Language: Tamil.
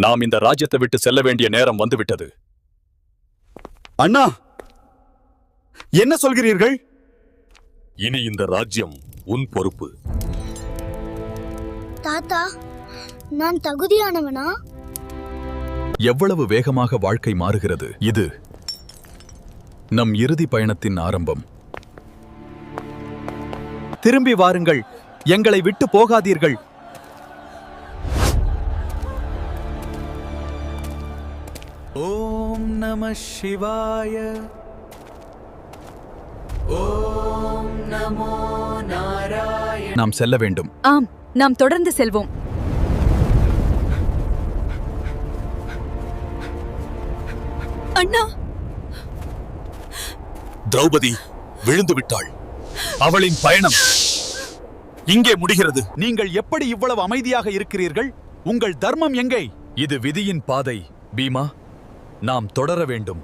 நாம் இந்த ராஜ்யத்தை விட்டு செல்ல வேண்டிய நேரம் வந்துவிட்டது. அண்ணா, என்ன சொல்கிறீர்கள்? இனி இந்த ராஜ்யம் உன் பொறுப்பு. தாத்தா, நான் தகுதியானவனா? எவ்வளவு வேகமாக வாழ்க்கை மாறுகிறது! இது நம் இறுதி பயணத்தின் ஆரம்பம். திரும்பி வாருங்கள், எங்களை விட்டு போகாதீர்கள். ஓம் நம சிவாய. ஓம் நமோ நாராயண. நாம் செல்ல வேண்டும். ஆம், நாம் தொடர்ந்து செல்வோம். அண்ணா, திரௌபதி விழுந்து விட்டாள். அவளின் பயணம் இங்கே முடிகிறது. நீங்கள் எப்படி இவ்வளவு அமைதியாக இருக்கிறீர்கள்? உங்கள் தர்மம் எங்கே? இது விதியின் பாதை பீமா. நாம் தொடர வேண்டும்.